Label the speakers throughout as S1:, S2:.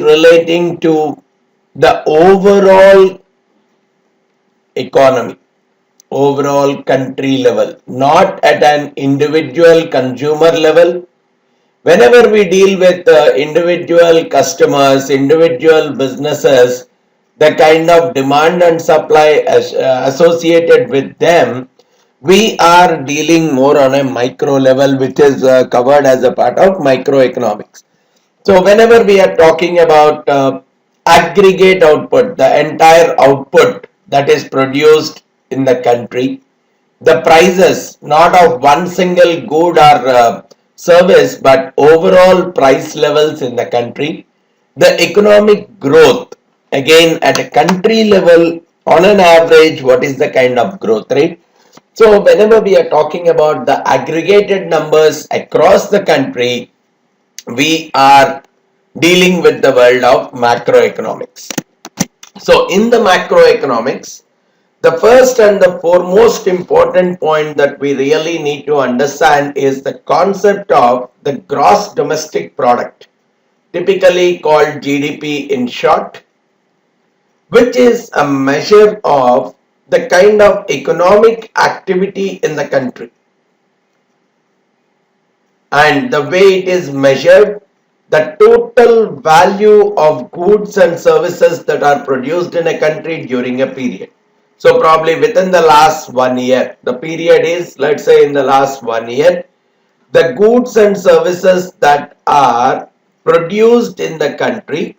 S1: relating to the overall economy, overall country level, not at an individual consumer level. Whenever we deal with individual customers, individual businesses, the kind of demand and supply associated with them, we are dealing more on a micro level, which is covered as a part of microeconomics. So whenever we are talking about aggregate output, the entire output that is produced in the country, the prices not of one single good or service, but overall price levels in the country, the economic growth, again at a country level, on an average, what is the kind of growth rate? So whenever we are talking about the aggregated numbers across the country, we are dealing with the world of macroeconomics. So in the macroeconomics, the first and the foremost important point that we really need to understand is the concept of the gross domestic product, typically called GDP in short, which is a measure of the kind of economic activity in the country. And the way it is measured, the total value of goods and services that are produced in a country during a period. So probably within the last 1 year, the period is, let's say in the last 1 year, the goods and services that are produced in the country,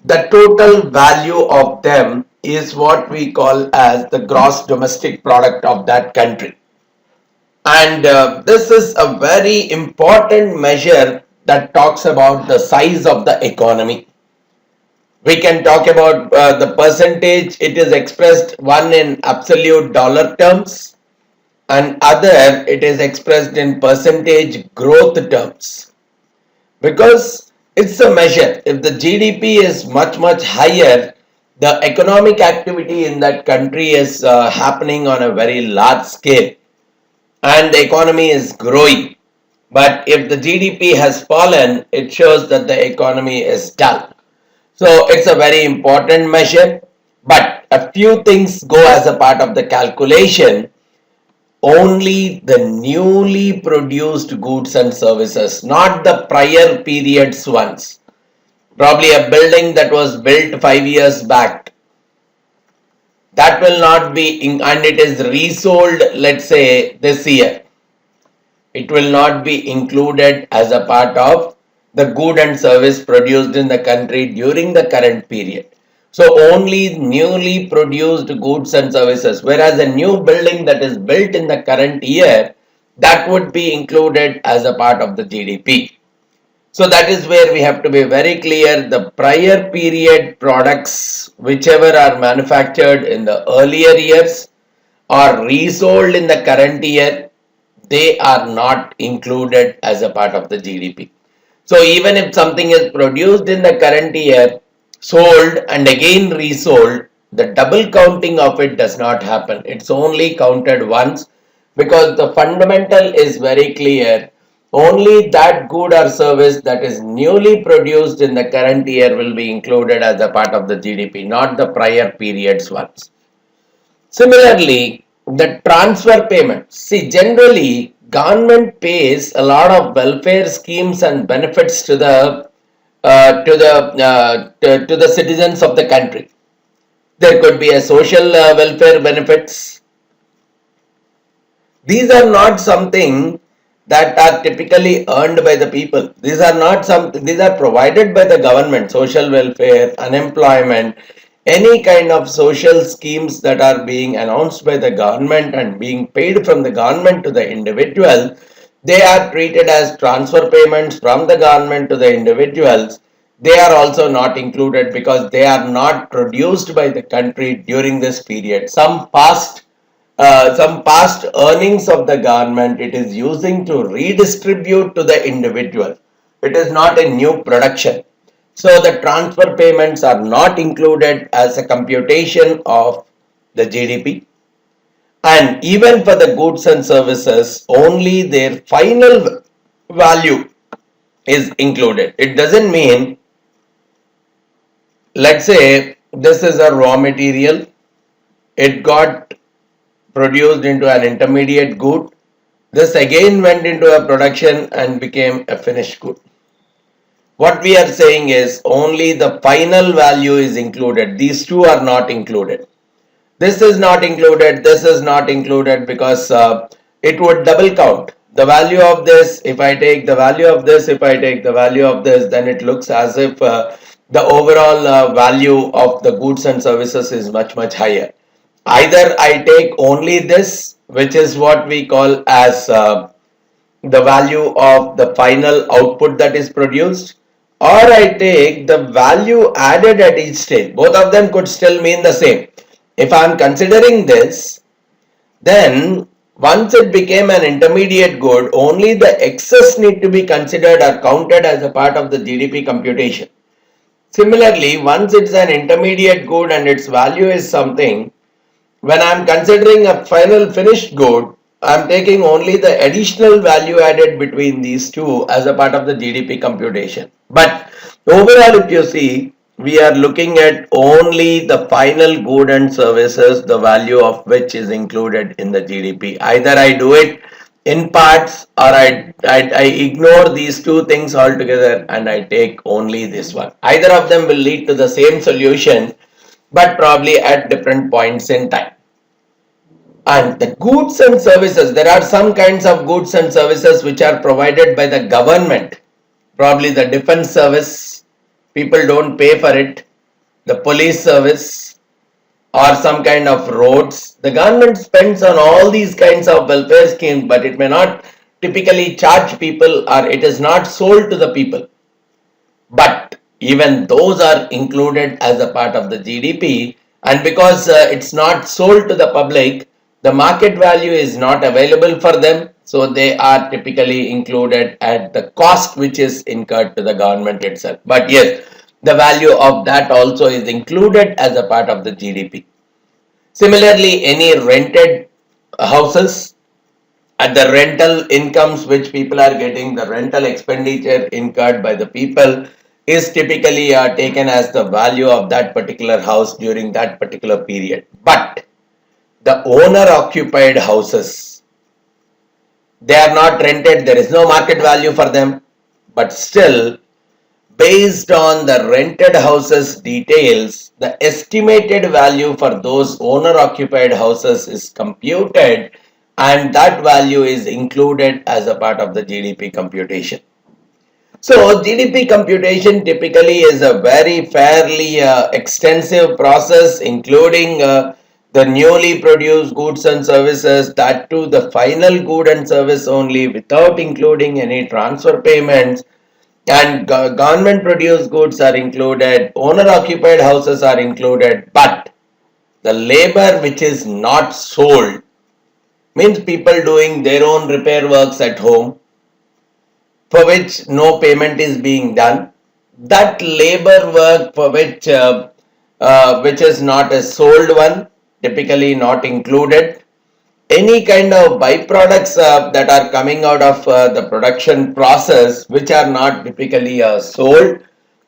S1: the total value of them is what we call as the gross domestic product of that country. And this is a very important measure that talks about the size of the economy. We can talk about the percentage. It is expressed one in absolute dollar terms and other it is expressed in percentage growth terms, because it's a measure. If the GDP is much higher, the economic activity in that country is happening on a very large scale and the economy is growing. But if the GDP has fallen, it shows that the economy is dull. So it's a very important measure, but a few things go as a part of the calculation. Only the newly produced goods and services, not the prior periods ones. Probably a building that was built 5 years back, that will not be and it is resold, let's say this year, it will not be included as a part of the good and service produced in the country during the current period. So only newly produced goods and services, whereas a new building that is built in the current year, that would be included as a part of the GDP. So that is where we have to be very clear. The prior period products, whichever are manufactured in the earlier years or resold in the current year, they are not included as a part of the GDP. So even if something is produced in the current year, sold and again resold, the double counting of it does not happen. It's only counted once, because the fundamental is very clear. Only that good or service that is newly produced in the current year will be included as a part of the GDP, not the prior periods ones. Similarly, the transfer payments. See, generally, government pays a lot of welfare schemes and benefits to the to the citizens of the country. There could be a social welfare benefits. These are not something that are typically earned by the people. These are not something. These are provided by the government. Social welfare, unemployment, any kind of social schemes that are being announced by the government and being paid from the government to the individual, they are treated as transfer payments from the government to the individuals. They are also not included because they are not produced by the country during this period. Some past earnings of the government it is using to redistribute to the individual. It is not a new production. So the transfer payments are not included as a computation of the GDP. And even for the goods and services, only their final value is included. It doesn't mean, let's say this is a raw material, it got produced into an intermediate good, this again went into a production and became a finished good. What we are saying is only the final value is included. These two are not included. This is not included, this is not included because it would double count. The value of this, if I take the value of this, if I take the value of this, then it looks as if the overall value of the goods and services is much, much higher. Either I take only this, which is what we call as the value of the final output that is produced, or I take the value added at each stage. Both of them could still mean the same. If I am considering this, then once it became an intermediate good, only the excess need to be considered or counted as a part of the GDP computation. Similarly, once it's an intermediate good and its value is something, when I'm considering a final finished good, I'm taking only the additional value added between these two as a part of the GDP computation. But overall, if you see, we are looking at only the final good and services, the value of which is included in the GDP. Either I do it in parts or I ignore these two things altogether and I take only this one. Either of them will lead to the same solution, but probably at different points in time. And the goods and services, there are some kinds of goods and services which are provided by the government. Probably the defense service, people don't pay for it. The police service or some kind of roads. The government spends on all these kinds of welfare schemes, but it may not typically charge people or it is not sold to the people. But even those are included as a part of the GDP, and because it's not sold to the public, the market value is not available for them, so they are typically included at the cost which is incurred to the government itself. But yes, the value of that also is included as a part of the GDP. Similarly, any rented houses, at the rental incomes which people are getting, the rental expenditure incurred by the people is typically taken as the value of that particular house during that particular period. But the owner occupied houses, they are not rented, there is no market value for them, but still based on the rented houses details, the estimated value for those owner occupied houses is computed and that value is included as a part of the GDP computation. So GDP computation typically is a very fairly extensive process, including the newly produced goods and services, that too the final good and service only without including any transfer payments, and government produced goods are included, owner occupied houses are included, but the labor which is not sold, means people doing their own repair works at home for which no payment is being done, that labor work for which is not a sold one, typically not included. Any kind of byproducts that are coming out of the production process which are not typically sold,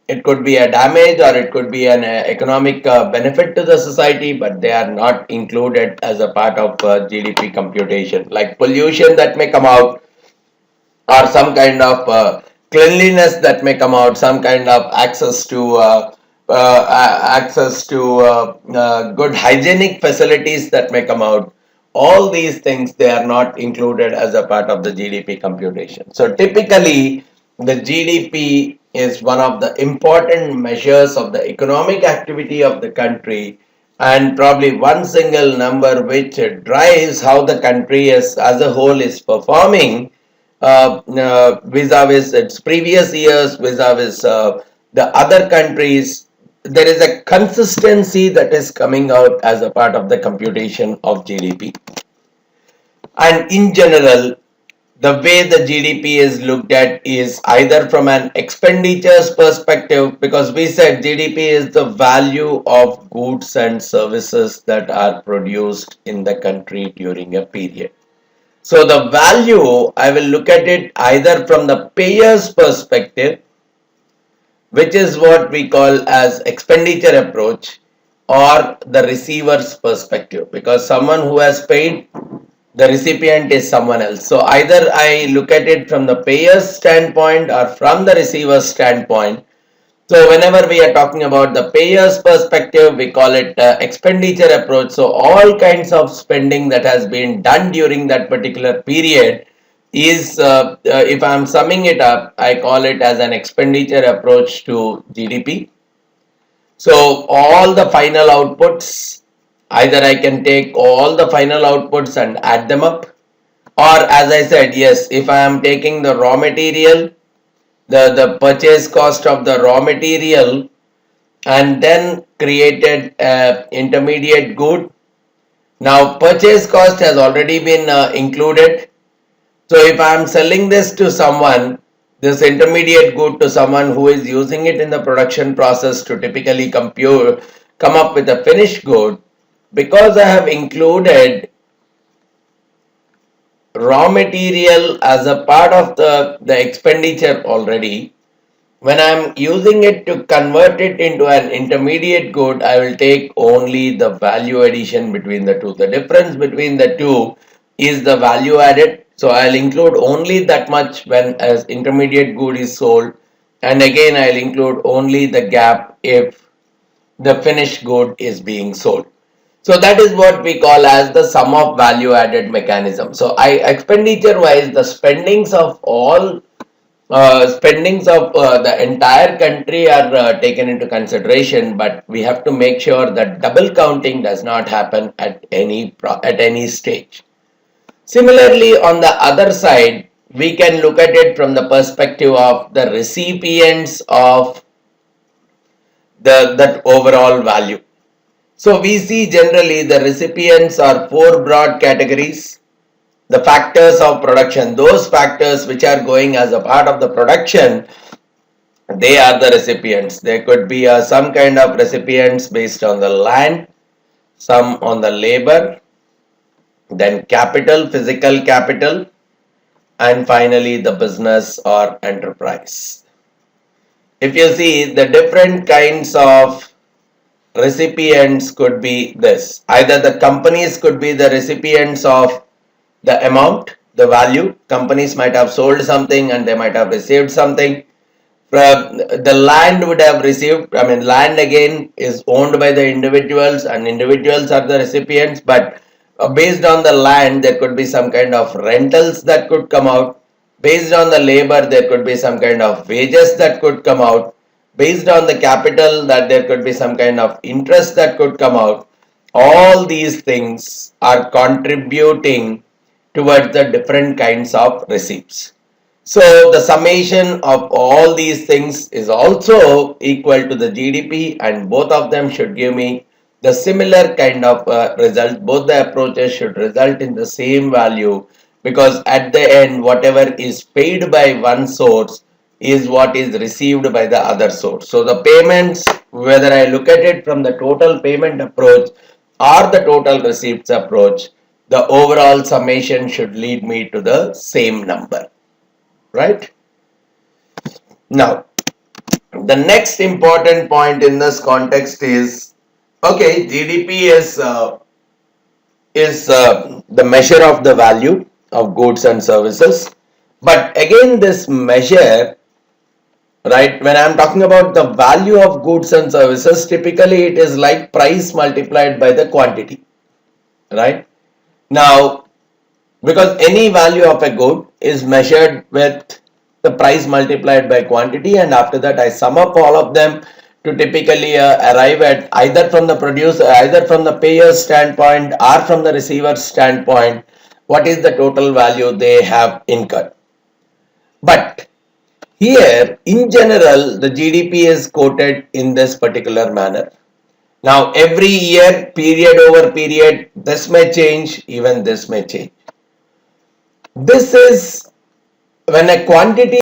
S1: it could be a damage or it could be an economic benefit to the society, but they are not included as a part of GDP computation, like pollution that may come out, or some kind of cleanliness that may come out, some kind of access to good hygienic facilities that may come out. All these things, they are not included as a part of the GDP computation. So typically the GDP is one of the important measures of the economic activity of the country, and probably one single number which drives how the country is as a whole is performing vis-a-vis its previous years, vis-a-vis the other countries. There is a consistency that is coming out as a part of the computation of GDP. And in general, the way the GDP is looked at is either from an expenditures perspective, because we said GDP is the value of goods and services that are produced in the country during a period. So the value, I will look at it either from the payer's perspective, which is what we call as expenditure approach, or the receiver's perspective, because someone who has paid, the recipient is someone else. So either I look at it from the payer's standpoint or from the receiver's standpoint. So whenever we are talking about the payer's perspective, we call it expenditure approach. So all kinds of spending that has been done during that particular period is, if I am summing it up, I call it as an expenditure approach to GDP. So all the final outputs, either I can take all the final outputs and add them up, or as I said, yes, if I am taking the raw material, the purchase cost of the raw material, and then created intermediate good. Now purchase cost has already been included. So if I am selling this to someone, this intermediate good to someone who is using it in the production process to typically come up with a finished good, because I have included raw material as a part of the expenditure already, when I'm using it to convert it into an intermediate good, I will take only the value addition between the two. The difference between the two is the value added. So I'll include only that much when as intermediate good is sold, and again I'll include only the gap if the finished good is being sold. So that is what we call as the sum of value added mechanism. So expenditure wise, the spendings of all spendings of the entire country are taken into consideration, but we have to make sure that double counting does not happen at any stage. Similarly, on the other side, we can look at it from the perspective of the recipients of that overall value. So we see generally the recipients are four broad categories. The factors of production, those factors which are going as a part of the production, they are the recipients. There could be some kind of recipients based on the land, some on the labor, then capital, physical capital, and finally the business or enterprise. If you see, the different kinds of recipients could be this. Either the companies could be the recipients of the amount, the value. Companies might have sold something and they might have received something. The land would have received, land again is owned by the individuals and individuals are the recipients, but based on the land there could be some kind of rentals that could come out. Based on the labor there could be some kind of wages that could come out. Based on the capital, that there could be some kind of interest that could come out. All these things are contributing towards the different kinds of receipts. So the summation of all these things is also equal to the GDP, and both of them should give me the similar kind of result. Both the approaches should result in the same value, because at the end whatever is paid by one source is what is received by the other source. So the payments, whether I look at it from the total payment approach or the total receipts approach, the overall summation should lead me to the same number. Right? Now, the next important point in this context is, okay, GDP is the measure of the value of goods and services, but again this measure, right, when I'm talking about the value of goods and services, typically it is like price multiplied by the quantity, right? Now, because any value of a good is measured with the price multiplied by quantity, and after that I sum up all of them to typically arrive at either from the producer, either from the payer's standpoint or from the receiver's standpoint, what is the total value they have incurred. But here in general the GDP is quoted in this particular manner. Now every year, period over period, this may change, even this may change. This is when a quantity